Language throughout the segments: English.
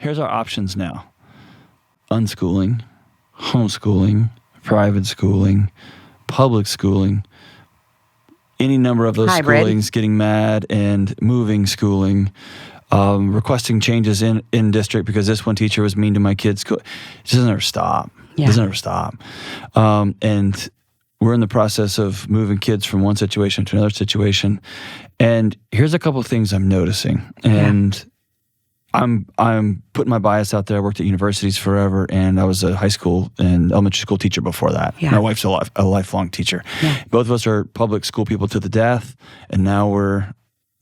here's our options now. Unschooling, homeschooling, private schooling, public schooling, any number of those hybrid schoolings, getting mad and moving schooling, requesting changes in district because this one teacher was mean to my kids. It doesn't ever stop. It doesn't ever stop. And we're in the process of moving kids from one situation to another situation. And here's a couple of things I'm noticing. And I'm putting my bias out there. I worked at universities forever, and I was a high school and elementary school teacher before that. Yeah. My wife's a lifelong teacher. Yeah. Both of us are public school people to the death, and now we're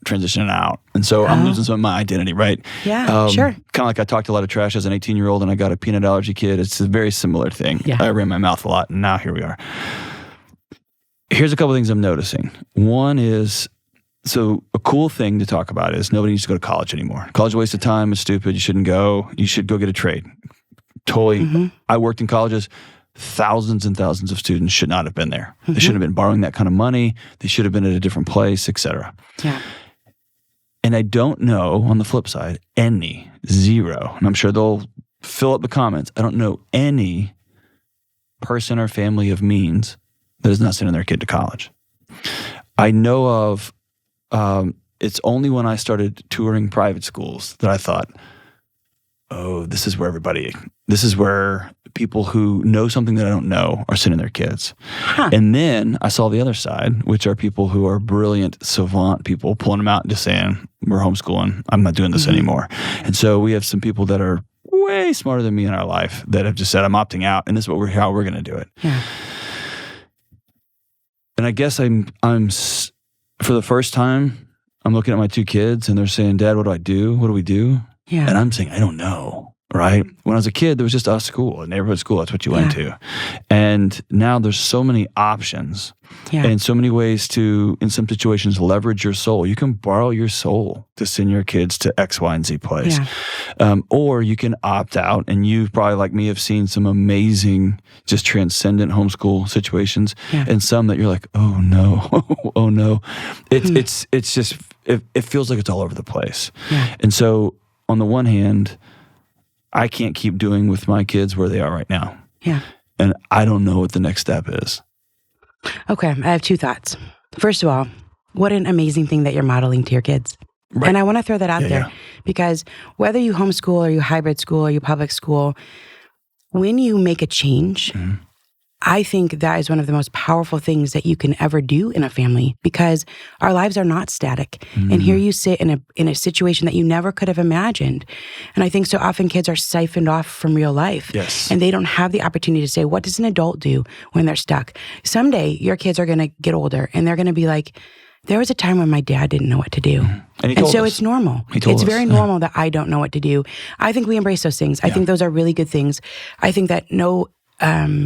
transitioning out. And so I'm losing some of my identity, right? Yeah, sure. Kind of like I talked a lot of trash as an 18-year-old, and I got a peanut allergy kid. It's a very similar thing. Yeah. I ran my mouth a lot, and now here we are. Here's a couple of things I'm noticing. One is, so a cool thing to talk about is nobody needs to go to college anymore. College is a waste of time. It's stupid. You shouldn't go. You should go get a trade. Totally. I worked in colleges. Thousands and thousands of students should not have been there. They shouldn't have been borrowing that kind of money. They should have been at a different place, et cetera. Yeah. And I don't know, on the flip side, zero, and I'm sure they'll fill up the comments. I don't know any person or family of means that is not sending their kid to college. I know of, it's only when I started touring private schools that I thought, oh, this is where people who know something that I don't know are sending their kids. Huh. And then I saw the other side, which are people who are brilliant, savant people, pulling them out and just saying, we're homeschooling. I'm not doing this anymore. And so we have some people that are way smarter than me in our life that have just said, I'm opting out, and this is how we're going to do it. Yeah. And I guess I'm for the first time, I'm looking at my two kids and they're saying, Dad, what do I do? What do we do? Yeah. And I'm saying, I don't know. Right? When I was a kid, there was just a school, a neighborhood school. That's what you went to. And now there's so many options and so many ways to, in some situations, leverage your soul. You can borrow your soul to send your kids to X, Y, and Z place. Yeah. Or you can opt out. And you probably, like me, have seen some amazing, just transcendent homeschool situations and some that you're like, oh no, oh no. It's just, it feels like it's all over the place. Yeah. And so on the one hand, I can't keep doing with my kids where they are right now. Yeah. And I don't know what the next step is. Okay, I have two thoughts. First of all, what an amazing thing that you're modeling to your kids. Right. And I want to throw that out there because whether you homeschool or you hybrid school or you public school, when you make a change, I think that is one of the most powerful things that you can ever do in a family because our lives are not static. And here you sit in a situation that you never could have imagined. And I think so often kids are siphoned off from real life. Yes. And they don't have the opportunity to say, what does an adult do when they're stuck? Someday your kids are going to get older and they're going to be like, there was a time when my dad didn't know what to do. And so it's normal. It's very normal that I don't know what to do. I think we embrace those things. I think those are really good things. I think that no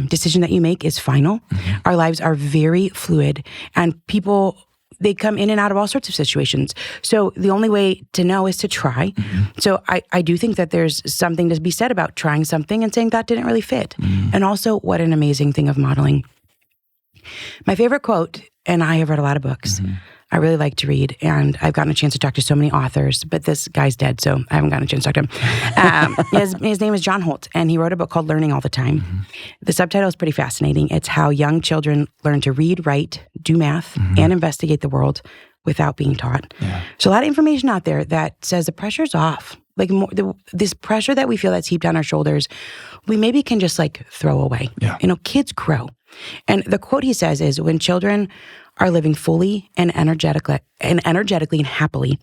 decision that you make is final. Our lives are very fluid and people, they come in and out of all sorts of situations. So the only way to know is to try. So I do think that there's something to be said about trying something and saying that didn't really fit. And also what an amazing thing of modeling. My favorite quote, and I have read a lot of books. I really like to read, and I've gotten a chance to talk to so many authors, but this guy's dead, so I haven't gotten a chance to talk to him. His name is John Holt, and he wrote a book called Learning All the Time. The subtitle is pretty fascinating. It's how young children learn to read, write, do math, and investigate the world without being taught. So a lot of information out there that says the pressure's off. Like this pressure that we feel that's heaped on our shoulders, we maybe can just like throw away. Kids grow. And the quote he says is, when children are living fully and energetically and happily,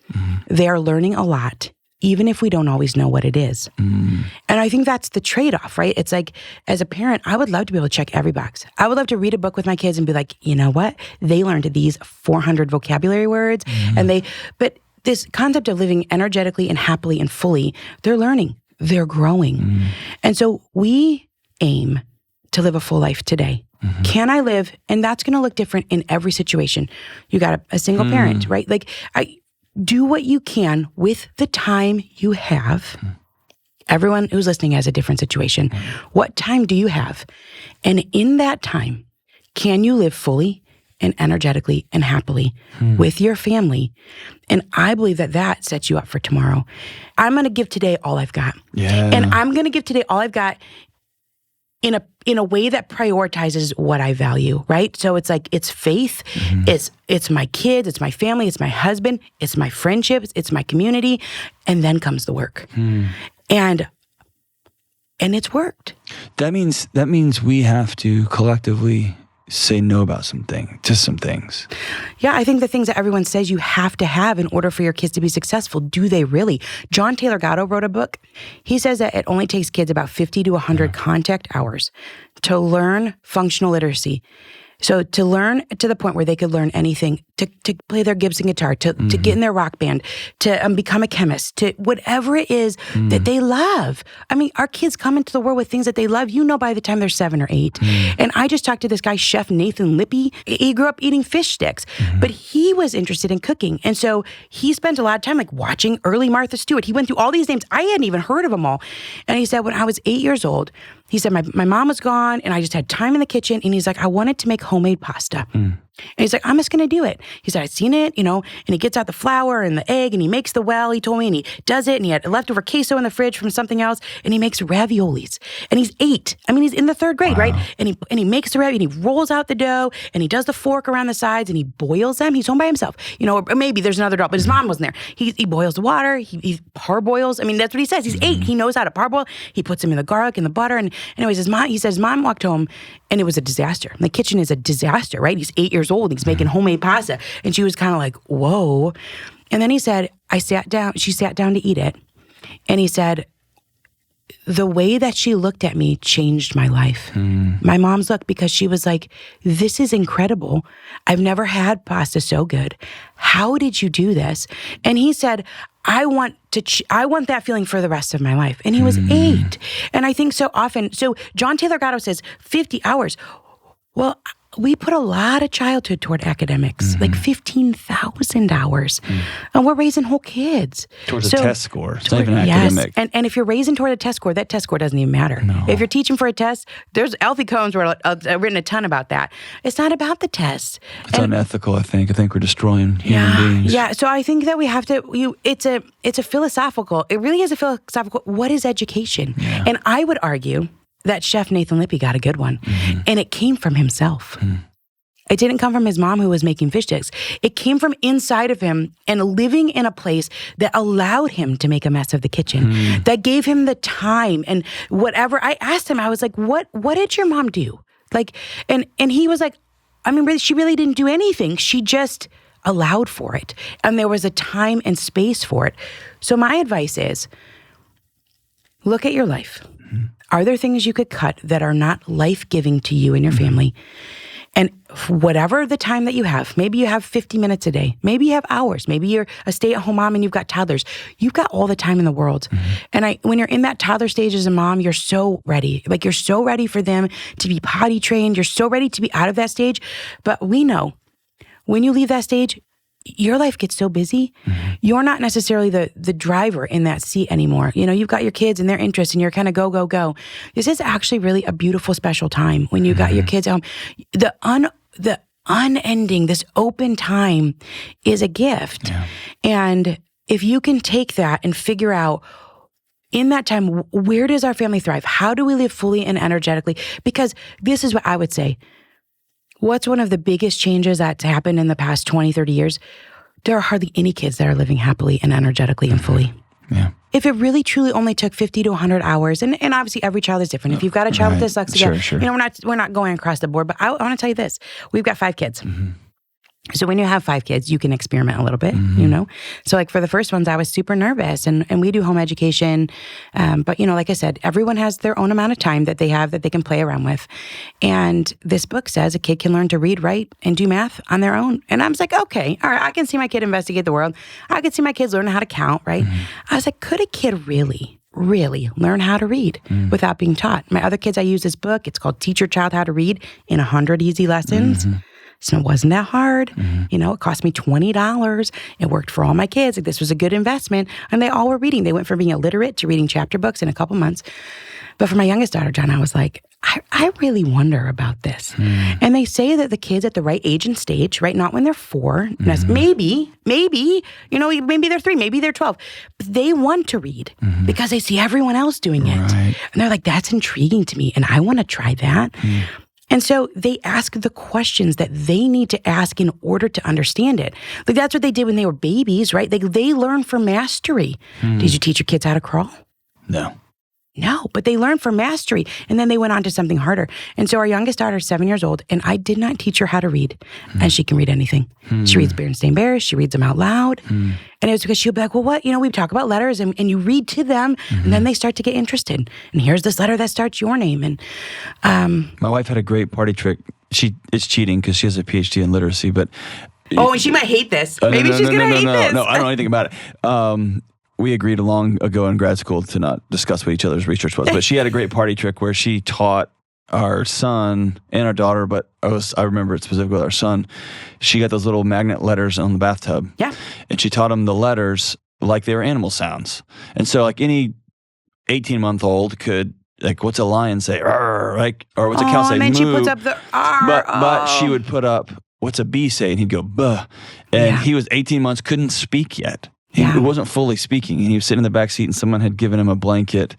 they are learning a lot, even if we don't always know what it is. And I think that's the trade-off, right? It's like, as a parent, I would love to be able to check every box. I would love to read a book with my kids and be like, you know what? They learned these 400 vocabulary words. But this concept of living energetically and happily and fully, they're learning, they're growing. And so we aim to live a full life today. Can I live? And that's going to look different in every situation. You got a single parent, right? Like, do what you can with the time you have. Everyone who's listening has a different situation. What time do you have? And in that time, can you live fully and energetically and happily with your family. And I believe that that sets you up for tomorrow. I'm going to give today all I've got. Yeah. And I'm going to give today all I've got in a way that prioritizes what I value, right? So it's like, it's faith, it's my kids, it's my family, it's my husband, it's my friendships, it's my community, and then comes the work. And it's worked. That means we have to collectively say no about some things. Yeah, I think the things that everyone says you have to have in order for your kids to be successful, do they really? John Taylor Gatto wrote a book. He says that it only takes kids about 50 to 100 contact hours to learn functional literacy. So to learn to the point where they could learn anything, to play their Gibson guitar, to get in their rock band, to become a chemist, to whatever it is that they love. I mean, our kids come into the world with things that they love, by the time they're 7 or 8. And I just talked to this guy, Chef Nathan Lippy. He grew up eating fish sticks, but he was interested in cooking. And so he spent a lot of time like watching early Martha Stewart. He went through all these names. I hadn't even heard of them all. And he said, when I was 8 years old, he said, my mom was gone and I just had time in the kitchen. And he's like, I wanted to make homemade pasta. And he's like, I'm just going to do it. He said, I'd seen it, and he gets out the flour and the egg and he makes the well, he told me, and he does it. And he had leftover queso in the fridge from something else. And he makes raviolis. And he's 8. I mean, he's in the 3rd grade, right? And he makes the ravioli, and he rolls out the dough and he does the fork around the sides and he boils them. He's home by himself, or maybe there's another adult, but his mom wasn't there. He boils the water. He parboils. I mean, that's what he says. He's 8. He knows how to parboil. He puts them in the garlic and the butter. And anyways, he says, mom walked home and it was a disaster. The kitchen is a disaster, right? He's 8 years old. He's making homemade pasta. And she was kind of like, whoa. And then he said, she sat down to eat it. And he said, the way that she looked at me changed my life. My mom's look, because she was like, this is incredible. I've never had pasta so good. How did you do this? And he said, I want that feeling for the rest of my life. And he was 8. And I think so often, so John Taylor Gatto says 50 hours. Well, we put a lot of childhood toward academics, like 15,000 hours. And we're raising whole kids. Towards a test score. It's not even academic. And if you're raising toward a test score, that test score doesn't even matter. No. If you're teaching for a test, there's Alfie Cohen's written a ton about that. It's not about the test. It's unethical, I think. I think we're destroying human beings. Yeah, so I think that we have to, it's a philosophical, it really is a philosophical, what is education? Yeah. And I would argue that Chef Nathan Lippy got a good one. And it came from himself. It didn't come from his mom who was making fish sticks. It came from inside of him and living in a place that allowed him to make a mess of the kitchen, that gave him the time and whatever. I asked him, I was like, what did your mom do? Like, and he was like, I mean, really, she really didn't do anything. She just allowed for it. And there was a time and space for it. So my advice is, look at your life. Are there things you could cut that are not life-giving to you and your family? And whatever the time that you have, maybe you have 50 minutes a day, maybe you have hours, maybe you're a stay-at-home mom and you've got toddlers. You've got all the time in the world. And when you're in that toddler stage as a mom, you're so ready. Like, you're so ready for them to be potty trained. You're so ready to be out of that stage. But we know when you leave that stage, your life gets so busy, you're not necessarily the driver in that seat anymore. You've got your kids and their interests and you're kind of go, go, go. This is actually really a beautiful, special time when you got your kids at home. The unending, this open time is a gift. Yeah. And if you can take that and figure out in that time, where does our family thrive? How do we live fully and energetically? Because this is what I would say. What's one of the biggest changes that's happened in the past 20, 30 years? There are hardly any kids that are living happily and energetically and fully. Yeah. If it really truly only took 50 to 100 hours, and obviously every child is different. If you've got a child with dyslexia, sure. We're not going across the board, but I want to tell you this. We've got 5 kids. So when you have 5 kids, you can experiment a little bit, So like for the first ones, I was super nervous and we do home education. But like I said, everyone has their own amount of time that they have that they can play around with. And this book says a kid can learn to read, write, and do math on their own. And I was like, okay, all right, I can see my kid investigate the world. I can see my kids learn how to count, right? I was like, could a kid really learn how to read without being taught? My other kids, I use this book. It's called Teach Your Child How to Read in 100 Easy Lessons. So it wasn't that hard. It cost me $20. It worked for all my kids. Like, this was a good investment. And they all were reading. They went from being illiterate to reading chapter books in a couple months. But for my youngest daughter, John, I was like, I really wonder about this. And they say that the kids at the right age and stage, right, not when they're 4, maybe, maybe they're 3, maybe they're 12, but they want to read because they see everyone else doing it. Right. And they're like, that's intriguing to me, and I want to try that. And so they ask the questions that they need to ask in order to understand it. Like that's what they did when they were babies, right? They learn for mastery. Did you teach your kids how to crawl? No, but they learned for mastery. And then they went on to something harder. And so our youngest daughter is 7 years old, and I did not teach her how to read. And she can read anything. She reads Berenstain Bears. She reads them out loud. And it was because she'll be like, well, what? We talk about letters, and you read to them, and then they start to get interested. And here's this letter that starts your name. And my wife had a great party trick. It's cheating because she has a PhD in literacy, but... and she might hate this. Maybe she's going to hate this. No, I don't know anything about it. We agreed long ago in grad school to not discuss what each other's research was, but she had a great party trick where she taught our son and our daughter, but I remember it specifically with our son. She got those little magnet letters on the bathtub. Yeah. And she taught him the letters like they were animal sounds. And so like any 18-month-old could, like, what's a lion say? Arr, like, or what's a cow say? And then moo. she puts up the arr. But she would put up, what's a bee say? And he'd go, buh. And he was 18 months, couldn't speak yet. He wasn't fully speaking, and he was sitting in the back seat, and someone had given him a blanket,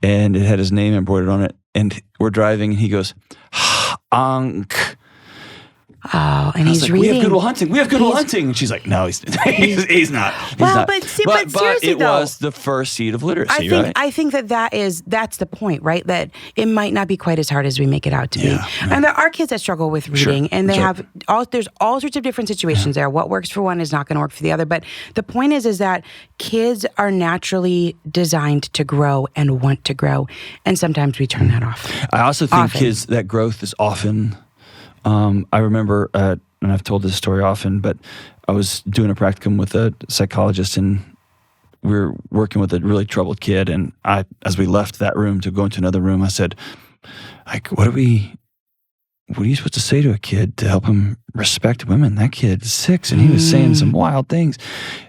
and it had his name embroidered on it. And we're driving, and he goes, "Ankh." Oh, and he's like, reading. We have Good Will Hunting. We have Good Will Hunting. And she's like, no, he's not. He's not. But seriously, it was the first seed of literacy, right? I think that's the point, right? That it might not be quite as hard as we make it out to be. And there are kids that struggle with reading, and they have there's all sorts of different situations there. What works for one is not going to work for the other. But the point is that kids are naturally designed to grow and want to grow, and sometimes we turn that off. I also think kids, that growth is often... I remember, and I've told this story often, but I was doing a practicum with a psychologist, and we were working with a really troubled kid. And as we left that room to go into another room, I said, like, what are you supposed to say to a kid to help him respect women? That kid is 6, and he was saying some wild things.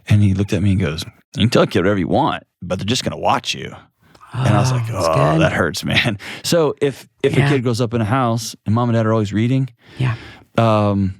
And he looked at me and goes, you can tell a kid whatever you want, but they're just going to watch you. And I was like, that hurts, man. So if a kid grows up in a house and mom and dad are always reading, my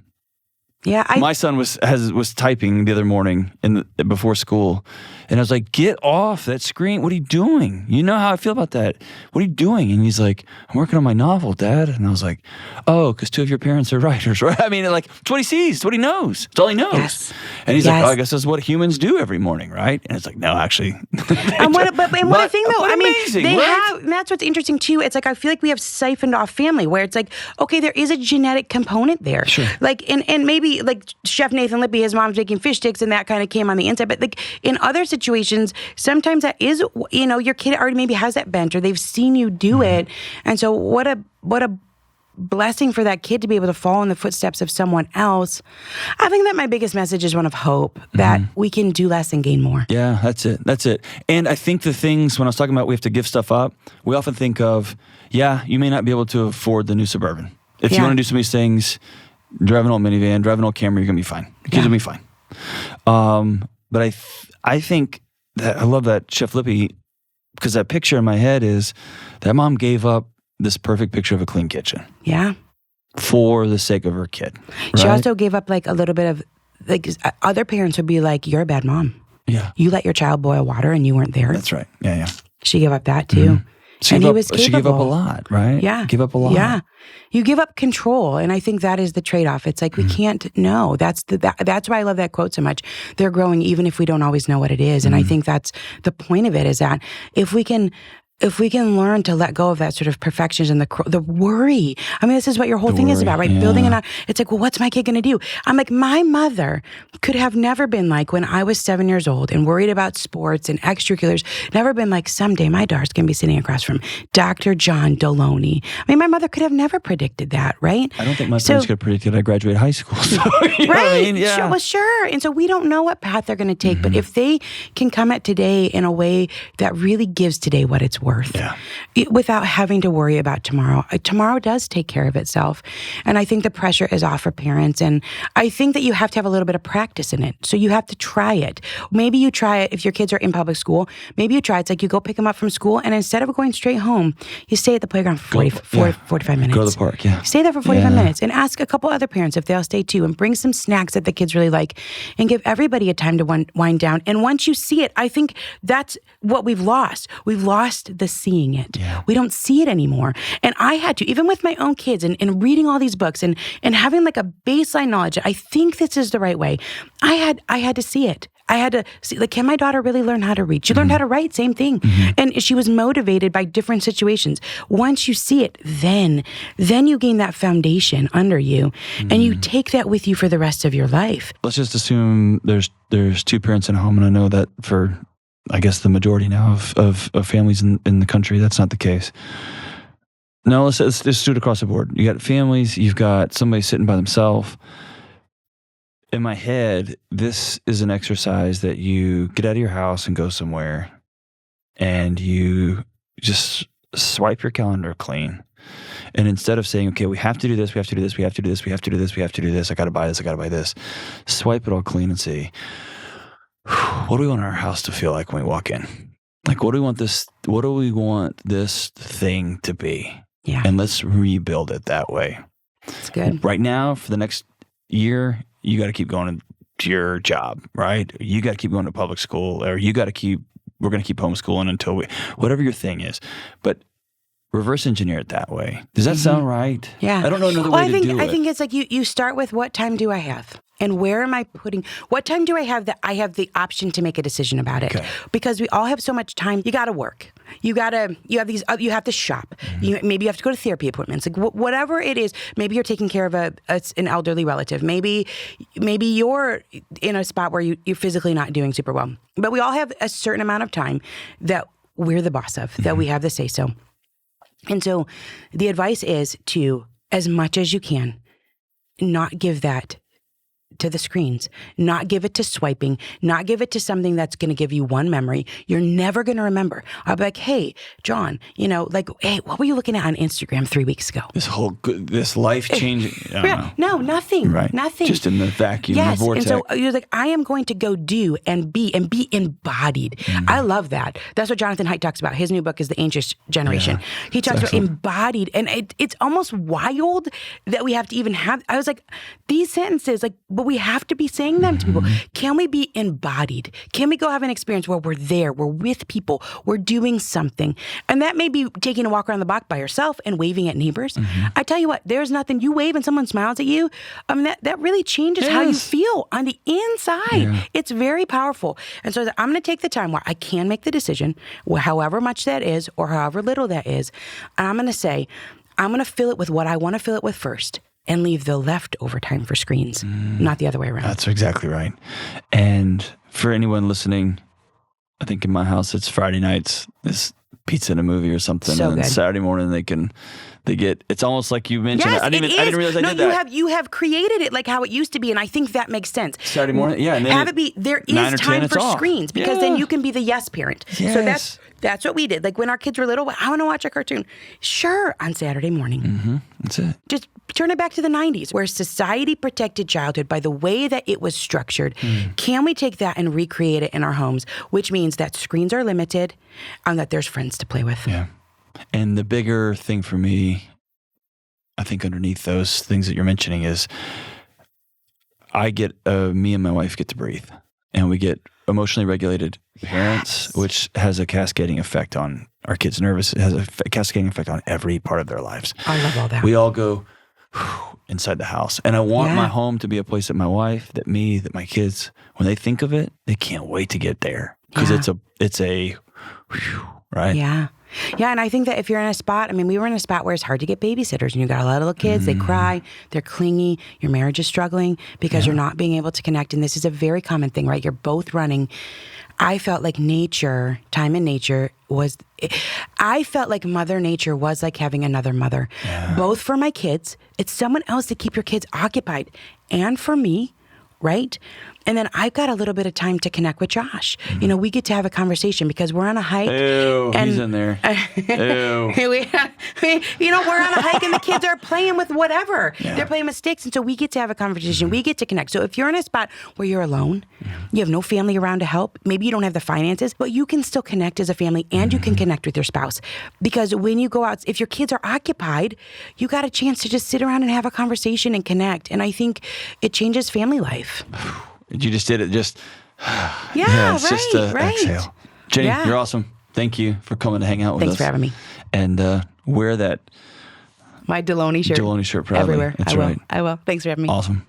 son was typing the other morning before school, and I was like, get off that screen. What are you doing? You know how I feel about that. What are you doing? And he's like, I'm working on my novel, Dad. And I was like, oh, because 2 of your parents are writers, right? I mean, like, it's what he sees. It's what he knows. It's all he knows. Yes. And he's like, oh, I guess that's what humans do every morning, right? And it's like, no, actually. And what a thing, though. I mean, they have, and that's what's interesting, too. It's like, I feel like we have siphoned off family, where it's like, okay, there is a genetic component there. Sure. Like, and maybe, like, Chef Nathan Lippy, his mom's making fish sticks, and that kind of came on the inside. But, like, in other situations, sometimes that is, your kid already maybe has that bent, or they've seen you do it. And so what a blessing for that kid to be able to follow in the footsteps of someone else. I think that my biggest message is one of hope, that we can do less and gain more. Yeah, that's it. And I think the things, when I was talking about we have to give stuff up, we often think of, you may not be able to afford the new Suburban. If you want to do some of these things, drive an old minivan, drive an old Camry, you're going to be fine. The kids will be fine. But I think that I love that Chef Lippy, because that picture in my head is that mom gave up this perfect picture of a clean kitchen. Yeah. For the sake of her kid. Right? She also gave up like a little bit of, like, other parents would be like, you're a bad mom. Yeah. You let your child boil water and you weren't there. That's right. Yeah. She gave up that too. She gave up a lot, right? Yeah. Give up a lot. Yeah. You give up control. And I think that is the trade-off. It's like, we can't know. That's why I love that quote so much. They're growing even if we don't always know what it is. And I think that's the point of it, is that if we can learn to let go of that sort of perfections and the worry. I mean, this is what your whole thing is about, right? Yeah. Building it's like, well, what's my kid going to do? I'm like, my mother could have never been like, when I was 7 years old and worried about sports and extracurriculars, never been like, someday my daughter's going to be sitting across from Dr. John Delony. I mean, my mother could have never predicted that, right? I don't think my parents could have predicted I graduated high school. So, you know what I mean? Yeah. Sure, well, sure. And so we don't know what path they're going to take, but if they can come at today in a way that really gives today what it's worth, worth without having to worry about tomorrow. Tomorrow does take care of itself. And I think the pressure is off for parents. And I think that you have to have a little bit of practice in it. So you have to try it. Maybe you try it if your kids are in public school. Maybe you try it's like you go pick them up from school, and instead of going straight home, you stay at the playground for 45 minutes. Go to the park, Stay there for 45 minutes and ask a couple other parents if they'll stay too, and bring some snacks that the kids really like, and give everybody a time to wind down. And once you see it, I think that's what we've lost. We've lost the seeing it. Yeah. We don't see it anymore. And I had to, even with my own kids and reading all these books and having like a baseline knowledge, I think this is the right way. I had to see it. I had to see, like, can my daughter really learn how to read? She learned how to write, same thing. And she was motivated by different situations. Once you see it, then you gain that foundation under you, and you take that with you for the rest of your life. Let's just assume there's two parents in a home, and I know that for, I guess, the majority now of families in the country, that's not the case. No, let's do it across the board. You got families, you've got somebody sitting by themselves. In my head, this is an exercise that you get out of your house and go somewhere, and you just swipe your calendar clean. And instead of saying, okay, we have to do this, we have to do this, we have to do this, we have to do this, we have to do this, I got to buy this, I got to buy this, swipe it all clean and see, what do we want our house to feel like when we walk in? Like, what do we want this thing to be? Yeah. And let's rebuild it that way. That's good. Right now, for the next year, you got to keep going to your job, right? You got to keep going to public school, or we're going to keep homeschooling until whatever your thing is. But reverse engineer it that way. Does that sound right? Yeah. I don't know another way to do it. I think it's like you start with, what time do I have? And where am I what time do I have that I have the option to make a decision about it? Okay. Because we all have so much time. You got to work. You have to shop. Maybe you have to go to therapy appointments. Like whatever it is, maybe you're taking care of an elderly relative. Maybe you're in a spot where you're physically not doing super well. But we all have a certain amount of time that we're the boss of, that we have the say-so. And so the advice is to, as much as you can, not give that to the screens, not give it to swiping, not give it to something that's going to give you one memory you're never going to remember. I'll be like, hey, John, hey, what were you looking at on Instagram 3 weeks ago? This life-changing. No, nothing. Right. Nothing. Just in the vacuum, the vortex. And so you're like, I am going to go do and be embodied. I love that. That's what Jonathan Haidt talks about. His new book is The Ancient Generation. Yeah, he talks about embodied. And it's almost wild that we have to even have, I was like, these sentences, but we have to be saying them to people. Can we be embodied? Can we go have an experience where we're there, we're with people, we're doing something? And that may be taking a walk around the block by yourself and waving at neighbors. I tell you what, there's nothing, you wave and someone smiles at you, that really changes how you feel on the inside. Yeah. It's very powerful. And so I'm going to take the time where I can make the decision, however much that is or however little that is, and I'm going to say, I'm going to fill it with what I want to fill it with first, and leave the leftover time for screens, not the other way around. That's exactly right. And for anyone listening, I think in my house it's Friday nights, it's pizza and a movie or something, and then Saturday morning they get. It's almost like you mentioned. Yes, I didn't realize I did that. You have created it like how it used to be, and I think that makes sense. Saturday morning, yeah, and then have it be there is time for screens, because then you can be the yes parent. Yes. So that's what we did. Like when our kids were little, I want to watch a cartoon. Sure, on Saturday morning. That's it. Just turn it back to the 90s, where society protected childhood by the way that it was structured. Can we take that and recreate it in our homes, which means that screens are limited and that there's friends to play with? Yeah. And the bigger thing for me, I think underneath those things that you're mentioning is me and my wife get to breathe, and we get emotionally regulated parents, which has a cascading effect on our kids' nervous. It has a cascading effect on every part of their lives. I love all that. We all go inside the house. And I want my home to be a place that my wife, that my kids, when they think of it, they can't wait to get there. Because it's a right? Yeah. Yeah, and I think that if you're in a spot, we were in a spot where it's hard to get babysitters, and you got a lot of little kids, they cry, they're clingy, your marriage is struggling because you're not being able to connect. And this is a very common thing, right? You're both running. I felt like time in nature I felt like Mother Nature was like having another mother, both for my kids. It's someone else to keep your kids occupied, and for me, right? And then I've got a little bit of time to connect with Josh. You know, we get to have a conversation because we're on a hike. Ew, and he's in there. Ew. You know, we're on a hike and the kids are playing with whatever. Yeah. They're playing with sticks. And so we get to have a conversation. We get to connect. So if you're in a spot where you're alone, you have no family around to help, maybe you don't have the finances, but you can still connect as a family and you can connect with your spouse. Because when you go out, if your kids are occupied, you got a chance to just sit around and have a conversation and connect. And I think it changes family life. You just did it. Just it's just exhale. Jenny, you're awesome. Thank you for coming to hang out with us. Thanks for having me. And wear that my Delony shirt. Delony shirt proudly. Everywhere. That's I will. right. I will. Thanks for having me. Awesome.